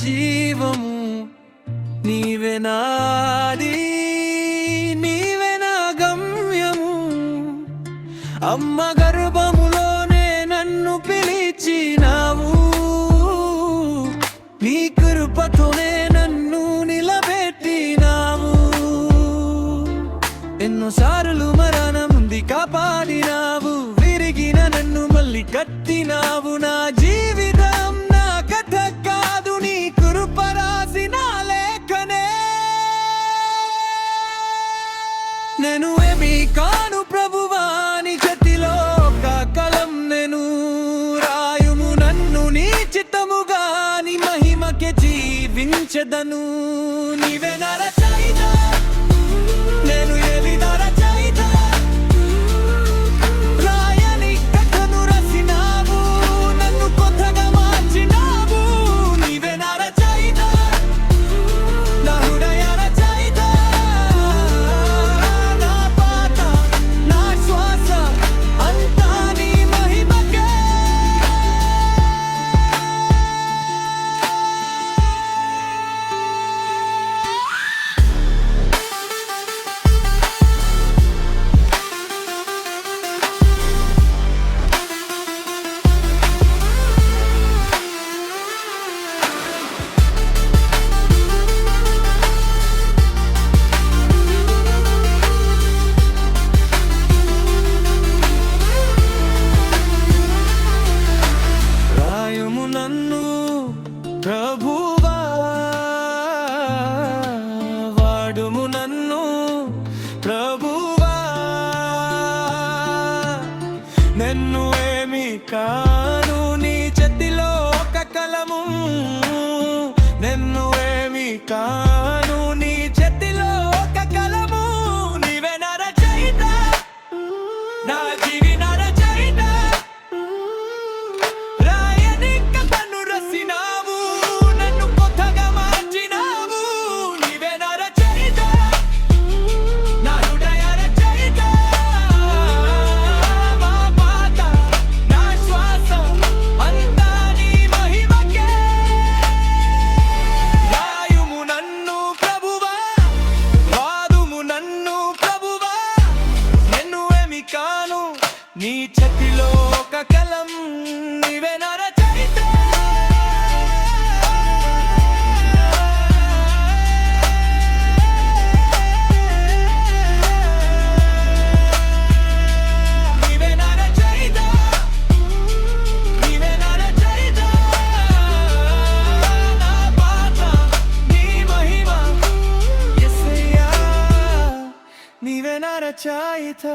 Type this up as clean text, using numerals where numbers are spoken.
జీవము, నీవే నాది, నీవే నా గమ్యము. అమ్మ గర్భములోనే నన్ను పిలిచినావు, నీ కృపతోనే నన్ను నిలబెట్టినావు. ఎన్నోసార్లు మరణముంది కాపాడినావు, విరిగిన నన్ను మళ్ళీ కట్టినావు. నా జీవితం నా కథ కాదు, నీ కృప రాసిన లేఖనే. నేను ఏమీ కాను ప్రభువా, నీ చేతిలో ఒక కలం నేను. రాయుము నన్ను నీ చిత్తముగా, నీ మహిమకే జీవించెదను. నీవే నా రచయిత, నేను ఏది నా రచయిత. రాయని కథను రాసినావు, నన్ను కొత్తగా మార్చినావు. నీవే నా రచయిత, నా హృదయ రచయిత. నా పాట, నా శ్వాస అంతా నీ మహిమకే. రాయుము నన్ను ప్రభువా, వాడుము నన్ను ప్రభువా. నన్ను ఏమి కాను, నీ చేతిలో ఒక కలము. నన్ను ఏమి కాను, నీ చేతిలో ఒక కలము. నీవే నా రచయిత, నా జీవి నా రచయిత. రాయని కథను రాసినావు, నన్ను కొత్తగా మార్చినావు. నీవే నా రచయిత, నా హృదయ రచయిత. మా పాట, నా శ్వాస అంతా నీ మహిమకే. రాయుము నన్ను ప్రభువా, వాదుము నన్ను ప్రభువా. నిన్ను ఏమి కాను, నీ చేతిలో ఒక కలం. నీవే నా రచయిత, నీవే నా రచయిత, నీవే నా రచయిత. నా పాట, నీ మహిమ యేసయ్యా, నీవే నా రచయిత.